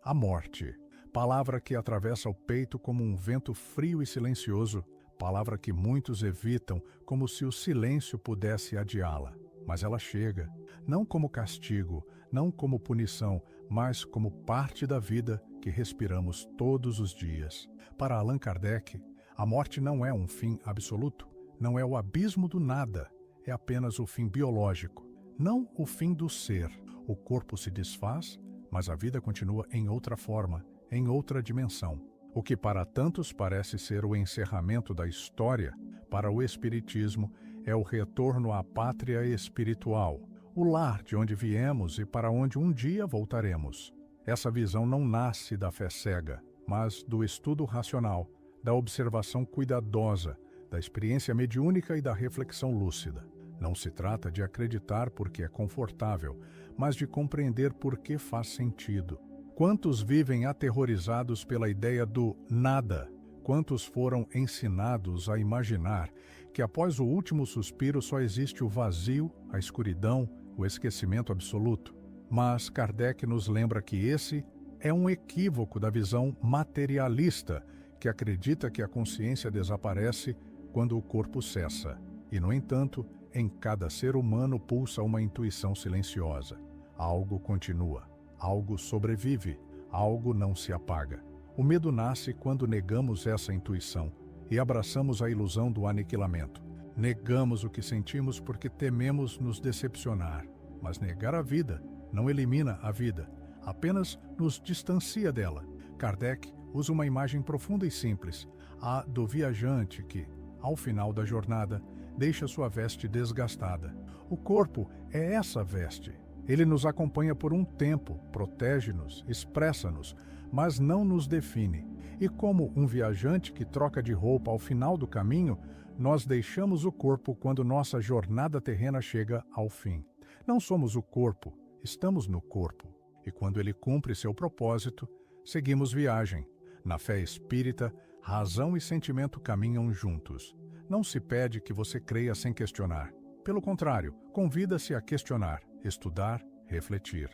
A morte, palavra que atravessa o peito como um vento frio e silencioso, palavra que muitos evitam como se o silêncio pudesse adiá-la. Mas ela chega, não como castigo, não como punição, mas como parte da vida que respiramos todos os dias. Para Allan Kardec, a morte não é um fim absoluto, não é o abismo do nada, é apenas o fim biológico, não o fim do ser. O corpo se desfaz, mas a vida continua em outra forma, em outra dimensão. O que para tantos parece ser o encerramento da história, para o Espiritismo é o retorno à pátria espiritual, o lar de onde viemos e para onde um dia voltaremos. Essa visão não nasce da fé cega, mas do estudo racional, da observação cuidadosa, da experiência mediúnica e da reflexão lúcida. Não se trata de acreditar porque é confortável, mas de compreender por que faz sentido. Quantos vivem aterrorizados pela ideia do nada? Quantos foram ensinados a imaginar que após o último suspiro só existe o vazio, a escuridão, o esquecimento absoluto? Mas Kardec nos lembra que esse é um equívoco da visão materialista, que acredita que a consciência desaparece quando o corpo cessa. E, no entanto, em cada ser humano pulsa uma intuição silenciosa. Algo continua, algo sobrevive, algo não se apaga. O medo nasce quando negamos essa intuição e abraçamos a ilusão do aniquilamento. Negamos o que sentimos porque tememos nos decepcionar. Mas negar a vida não elimina a vida, apenas nos distancia dela. Kardec usa uma imagem profunda e simples, a do viajante que, ao final da jornada, deixa sua veste desgastada. O corpo é essa veste. Ele nos acompanha por um tempo, protege-nos, expressa-nos, mas não nos define. E como um viajante que troca de roupa ao final do caminho, nós deixamos o corpo quando nossa jornada terrena chega ao fim. Não somos o corpo, estamos no corpo. E quando ele cumpre seu propósito, seguimos viagem. Na fé espírita, razão e sentimento caminham juntos. Não se pede que você creia sem questionar. Pelo contrário, convida-se a questionar, estudar, refletir.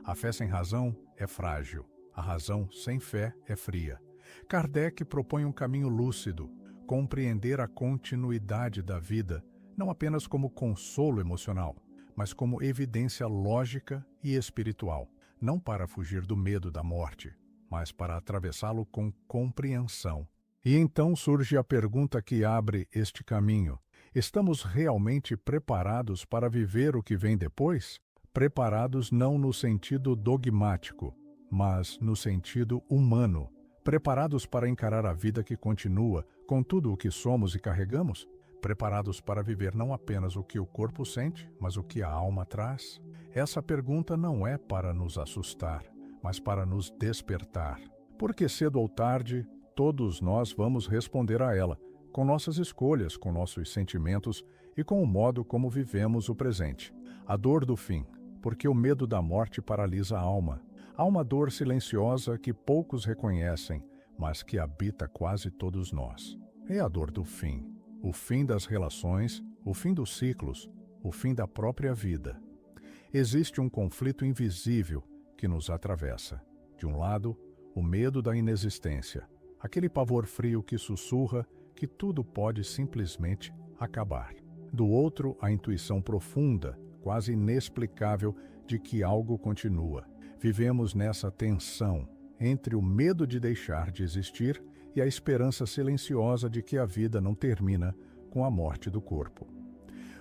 A fé sem razão é frágil. A razão sem fé é fria. Kardec propõe um caminho lúcido, compreender a continuidade da vida, não apenas como consolo emocional, mas como evidência lógica e espiritual, não para fugir do medo da morte, mas para atravessá-lo com compreensão. E então surge a pergunta que abre este caminho: estamos realmente preparados para viver o que vem depois? Preparados não no sentido dogmático, mas no sentido humano. Preparados para encarar a vida que continua, com tudo o que somos e carregamos? Preparados para viver não apenas o que o corpo sente, mas o que a alma traz? Essa pergunta não é para nos assustar, mas para nos despertar. Porque cedo ou tarde, todos nós vamos responder a ela, com nossas escolhas, com nossos sentimentos e com o modo como vivemos o presente. A dor do fim, porque o medo da morte paralisa a alma. Há uma dor silenciosa que poucos reconhecem, mas que habita quase todos nós. É a dor do fim. O fim das relações, o fim dos ciclos, o fim da própria vida. Existe um conflito invisível que nos atravessa. De um lado, o medo da inexistência, aquele pavor frio que sussurra que tudo pode simplesmente acabar. Do outro, a intuição profunda, quase inexplicável, de que algo continua. Vivemos nessa tensão entre o medo de deixar de existir e a esperança silenciosa de que a vida não termina com a morte do corpo.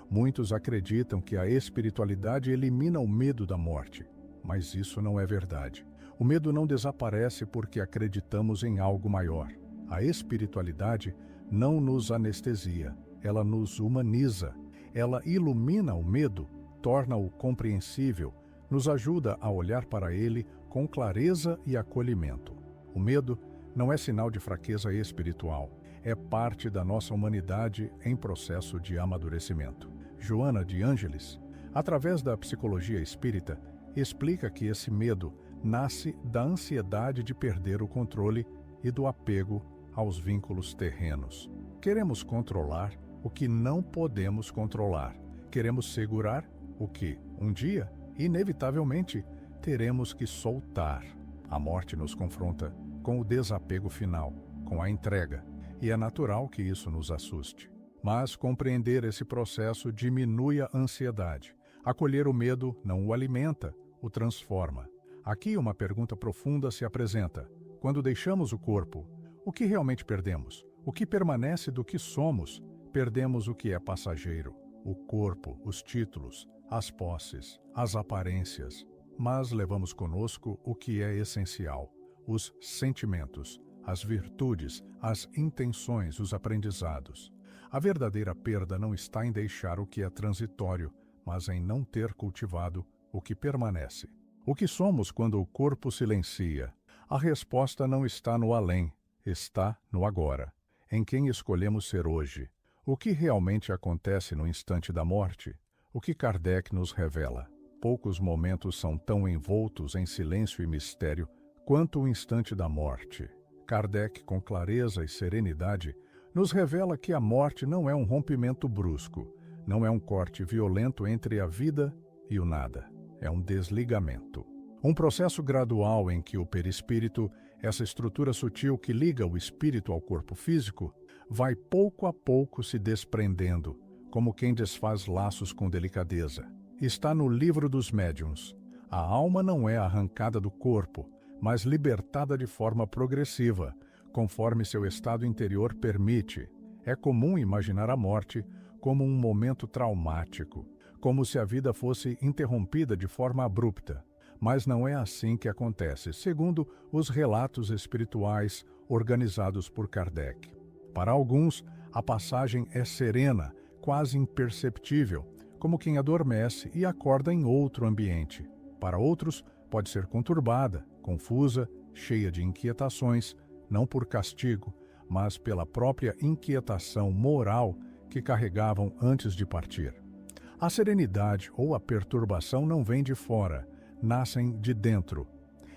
Muitos acreditam que a espiritualidade elimina o medo da morte, mas isso não é verdade. O medo não desaparece porque acreditamos em algo maior. A espiritualidade não nos anestesia, ela nos humaniza. Ela ilumina o medo, torna-o compreensível, nos ajuda a olhar para ele com clareza e acolhimento. O medo não é sinal de fraqueza espiritual, é parte da nossa humanidade em processo de amadurecimento. Joana de Ângeles, através da psicologia espírita, explica que esse medo nasce da ansiedade de perder o controle e do apego aos vínculos terrenos. Queremos controlar o que não podemos controlar. Queremos segurar o que, um dia, inevitavelmente, teremos que soltar. A morte nos confronta com o desapego final, com a entrega, e é natural que isso nos assuste. Mas compreender esse processo diminui a ansiedade. Acolher o medo não o alimenta, o transforma. Aqui uma pergunta profunda se apresenta. Quando deixamos o corpo, o que realmente perdemos? O que permanece do que somos? Perdemos o que é passageiro, o corpo, os títulos, as posses, as aparências. Mas levamos conosco o que é essencial, os sentimentos, as virtudes, as intenções, os aprendizados. A verdadeira perda não está em deixar o que é transitório, mas em não ter cultivado o que permanece. O que somos quando o corpo silencia? A resposta não está no além, está no agora, em quem escolhemos ser hoje. O que realmente acontece no instante da morte? O que Kardec nos revela? Poucos momentos são tão envoltos em silêncio e mistério quanto o instante da morte. Kardec, com clareza e serenidade, nos revela que a morte não é um rompimento brusco, não é um corte violento entre a vida e o nada. É um desligamento. Um processo gradual em que o perispírito, essa estrutura sutil que liga o espírito ao corpo físico, vai pouco a pouco se desprendendo, como quem desfaz laços com delicadeza. Está no livro dos médiuns. A alma não é arrancada do corpo, mas libertada de forma progressiva, conforme seu estado interior permite. É comum imaginar a morte como um momento traumático, como se a vida fosse interrompida de forma abrupta. Mas não é assim que acontece, segundo os relatos espirituais organizados por Kardec. Para alguns, a passagem é serena, quase imperceptível, como quem adormece e acorda em outro ambiente. Para outros, pode ser conturbada, confusa, cheia de inquietações, não por castigo, mas pela própria inquietação moral que carregavam antes de partir. A serenidade ou a perturbação não vêm de fora, nascem de dentro.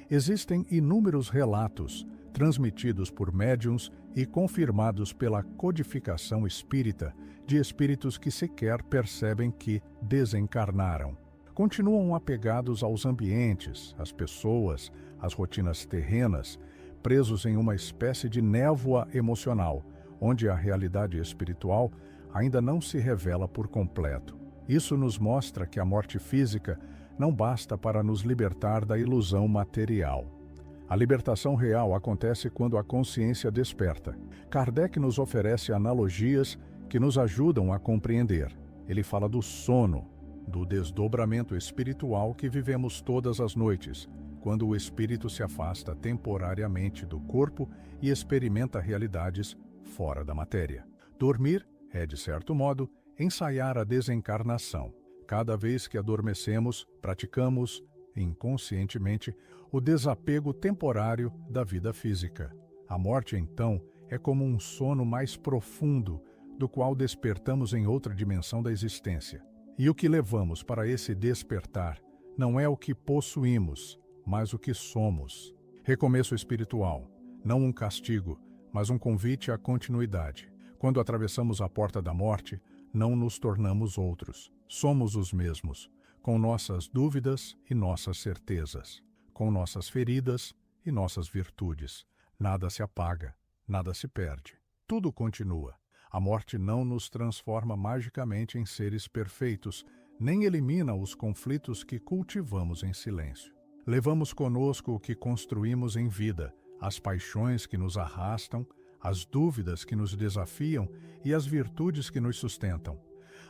Existem inúmeros relatos, transmitidos por médiuns e confirmados pela codificação espírita, de espíritos que sequer percebem que desencarnaram. Continuam apegados aos ambientes, às pessoas, às rotinas terrenas, presos em uma espécie de névoa emocional, onde a realidade espiritual ainda não se revela por completo. Isso nos mostra que a morte física não basta para nos libertar da ilusão material. A libertação real acontece quando a consciência desperta. Kardec nos oferece analogias que nos ajudam a compreender. Ele fala do sono, do desdobramento espiritual que vivemos todas as noites, quando o espírito se afasta temporariamente do corpo e experimenta realidades fora da matéria. Dormir é, de certo modo, ensaiar a desencarnação. Cada vez que adormecemos, praticamos, inconscientemente, o desapego temporário da vida física. A morte, então, é como um sono mais profundo, do qual despertamos em outra dimensão da existência. E o que levamos para esse despertar não é o que possuímos, mas o que somos. Recomeço espiritual, não um castigo, mas um convite à continuidade. Quando atravessamos a porta da morte, não nos tornamos outros. Somos os mesmos, com nossas dúvidas e nossas certezas, com nossas feridas e nossas virtudes. Nada se apaga, nada se perde. Tudo continua. A morte não nos transforma magicamente em seres perfeitos, nem elimina os conflitos que cultivamos em silêncio. Levamos conosco o que construímos em vida, as paixões que nos arrastam, as dúvidas que nos desafiam e as virtudes que nos sustentam.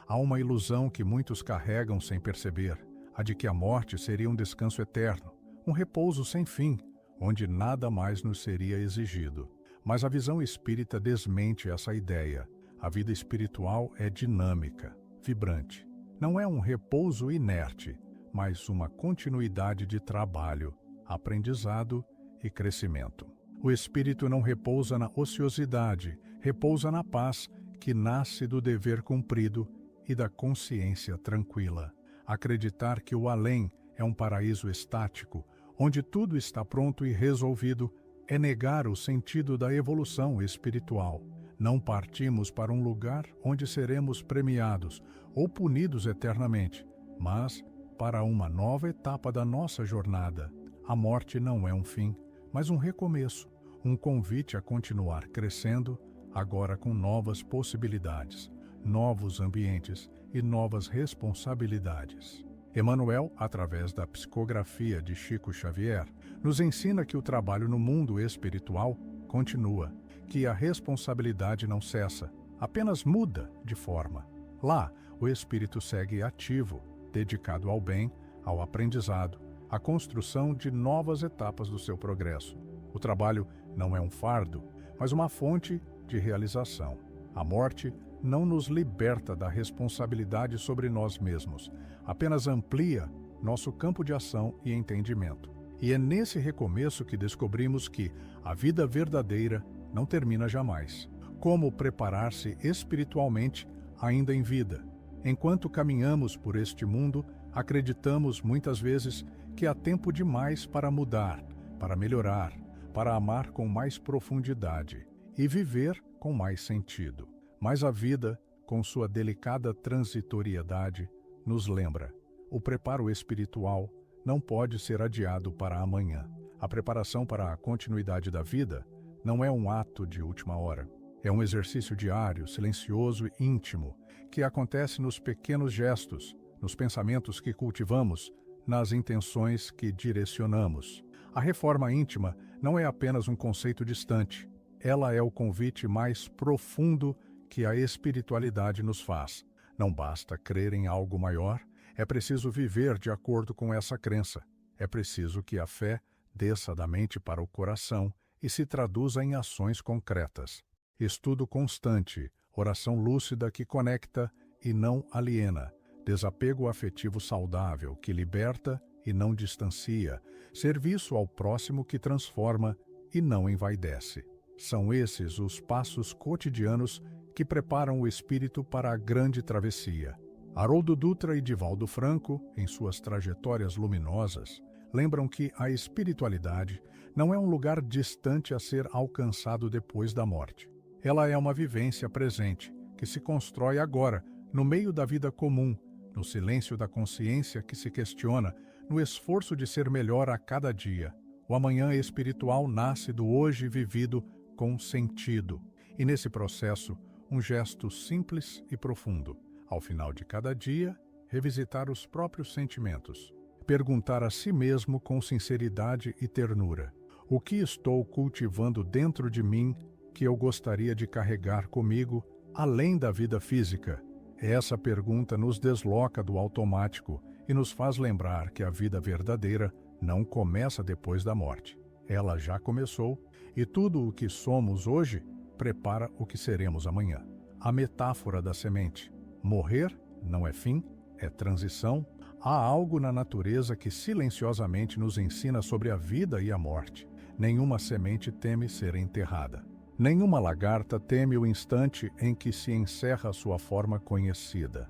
Há uma ilusão que muitos carregam sem perceber, a de que a morte seria um descanso eterno, um repouso sem fim, onde nada mais nos seria exigido. Mas a visão espírita desmente essa ideia. A vida espiritual é dinâmica, vibrante. Não é um repouso inerte, mas uma continuidade de trabalho, aprendizado e crescimento. O espírito não repousa na ociosidade, repousa na paz que nasce do dever cumprido e da consciência tranquila. Acreditar que o além é um paraíso estático, onde tudo está pronto e resolvido, é negar o sentido da evolução espiritual. Não partimos para um lugar onde seremos premiados ou punidos eternamente, mas para uma nova etapa da nossa jornada, A morte não é um fim, mas um recomeço, um convite a continuar crescendo, agora com novas possibilidades, novos ambientes e novas responsabilidades. Emmanuel, através da psicografia de Chico Xavier, nos ensina que o trabalho no mundo espiritual continua, que a responsabilidade não cessa, apenas muda de forma. Lá, o espírito segue ativo, dedicado ao bem, ao aprendizado, à construção de novas etapas do seu progresso. O trabalho não é um fardo, mas uma fonte de realização. A morte não nos liberta da responsabilidade sobre nós mesmos, apenas amplia nosso campo de ação e entendimento. E é nesse recomeço que descobrimos que a vida verdadeira não termina jamais. Como preparar-se espiritualmente ainda em vida? Enquanto caminhamos por este mundo, acreditamos muitas vezes que há tempo demais para mudar, para melhorar, para amar com mais profundidade e viver com mais sentido. Mas a vida, com sua delicada transitoriedade, nos lembra: o preparo espiritual não pode ser adiado para amanhã. A preparação para a continuidade da vida não é um ato de última hora. É um exercício diário, silencioso e íntimo, que acontece nos pequenos gestos, nos pensamentos que cultivamos, nas intenções que direcionamos. A reforma íntima não é apenas um conceito distante. Ela é o convite mais profundo que a espiritualidade nos faz. Não basta crer em algo maior, é preciso viver de acordo com essa crença. É preciso que a fé desça da mente para o coração e se traduza em ações concretas. Estudo constante, oração lúcida que conecta e não aliena, desapego afetivo saudável que liberta e não distancia, serviço ao próximo que transforma e não envaidece. São esses os passos cotidianos que preparam o espírito para a grande travessia. Haroldo Dutra e Divaldo Franco, em suas trajetórias luminosas, lembram que a espiritualidade não é um lugar distante a ser alcançado depois da morte. Ela é uma vivência presente, que se constrói agora, no meio da vida comum, no silêncio da consciência que se questiona, no esforço de ser melhor a cada dia. O amanhã espiritual nasce do hoje vivido com sentido. E nesse processo, um gesto simples e profundo. Ao final de cada dia, revisitar os próprios sentimentos. Perguntar a si mesmo com sinceridade e ternura: o que estou cultivando dentro de mim que eu gostaria de carregar comigo, além da vida física? Essa pergunta nos desloca do automático e nos faz lembrar que a vida verdadeira não começa depois da morte. Ela já começou, e tudo o que somos hoje prepara o que seremos amanhã. A metáfora da semente. Morrer não é fim, é transição. Há algo na natureza que silenciosamente nos ensina sobre a vida e a morte. Nenhuma semente teme ser enterrada. Nenhuma lagarta teme o instante em que se encerra sua forma conhecida.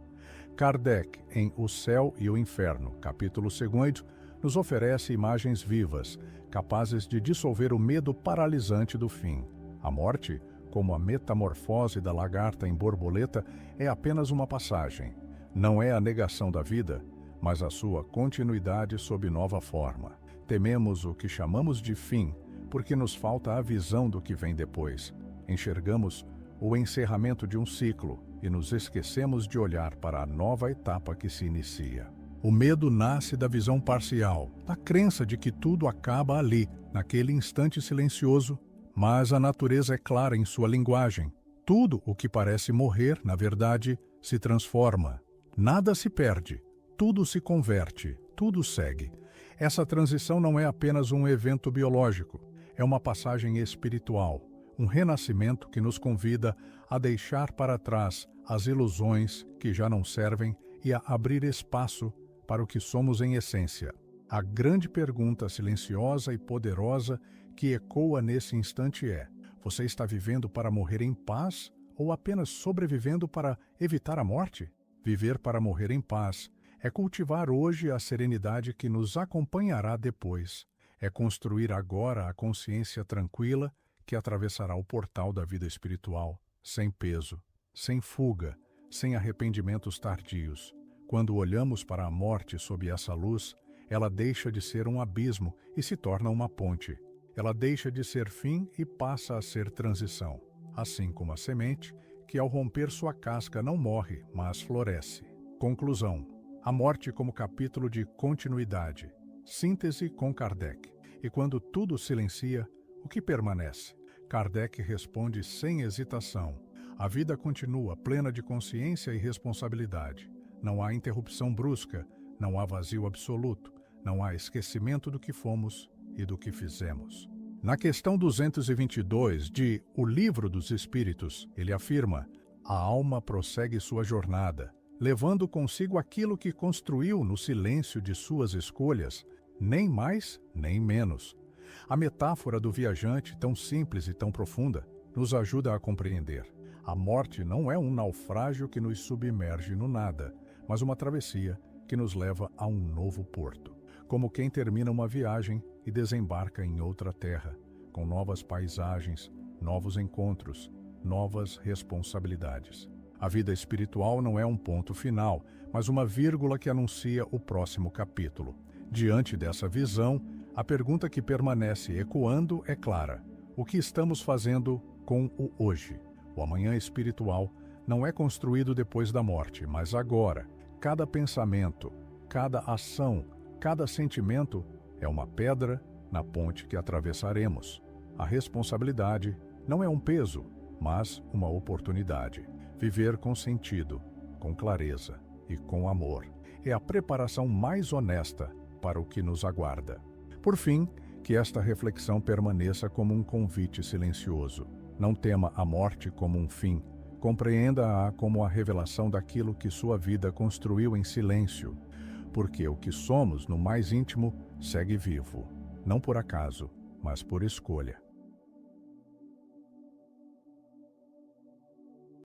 Kardec, em O Céu e o Inferno, capítulo 2, nos oferece imagens vivas, capazes de dissolver o medo paralisante do fim. A morte, como a metamorfose da lagarta em borboleta, é apenas uma passagem. Não é a negação da vida, mas a sua continuidade sob nova forma. Tememos o que chamamos de fim, porque nos falta a visão do que vem depois. Enxergamos o encerramento de um ciclo e nos esquecemos de olhar para a nova etapa que se inicia. O medo nasce da visão parcial, da crença de que tudo acaba ali, naquele instante silencioso, mas a natureza é clara em sua linguagem. Tudo o que parece morrer, na verdade, se transforma. Nada se perde, tudo se converte, tudo segue. Essa transição não é apenas um evento biológico, é uma passagem espiritual, um renascimento que nos convida a deixar para trás as ilusões que já não servem e a abrir espaço para o que somos em essência. A grande pergunta silenciosa e poderosa que ecoa nesse instante é: você está vivendo para morrer em paz ou apenas sobrevivendo para evitar a morte? Viver para morrer em paz é cultivar hoje a serenidade que nos acompanhará depois. É construir agora a consciência tranquila que atravessará o portal da vida espiritual, sem peso, sem fuga, sem arrependimentos tardios. Quando olhamos para a morte sob essa luz, Ela deixa de ser um abismo e se torna uma ponte. Ela deixa de ser fim e passa a ser transição. Assim como a semente, que ao romper sua casca não morre, mas floresce. Conclusão. A morte como capítulo de continuidade. Síntese com Kardec. E quando tudo silencia, o que permanece? Kardec responde sem hesitação. A vida continua plena de consciência e responsabilidade. Não há interrupção brusca, não há vazio absoluto, não há esquecimento do que fomos e do que fizemos. Na questão 222 de O Livro dos Espíritos, ele afirma: a alma prossegue sua jornada, levando consigo aquilo que construiu no silêncio de suas escolhas, nem mais nem menos. A metáfora do viajante, tão simples e tão profunda, nos ajuda a compreender. A morte não é um naufrágio que nos submerge no nada, mas uma travessia que nos leva a um novo porto. Como quem termina uma viagem e desembarca em outra terra, com novas paisagens, novos encontros, novas responsabilidades. A vida espiritual não é um ponto final, mas uma vírgula que anuncia o próximo capítulo. Diante dessa visão, a pergunta que permanece ecoando é clara: o que estamos fazendo com o hoje? O amanhã espiritual não é construído depois da morte, mas agora. Cada pensamento, cada ação, cada sentimento é uma pedra na ponte que atravessaremos. A responsabilidade não é um peso, mas uma oportunidade. Viver com sentido, com clareza e com amor é a preparação mais honesta para o que nos aguarda. Por fim, que esta reflexão permaneça como um convite silencioso. Não tema a morte como um fim. Compreenda-a como a revelação daquilo que sua vida construiu em silêncio, porque o que somos no mais íntimo segue vivo, não por acaso, mas por escolha.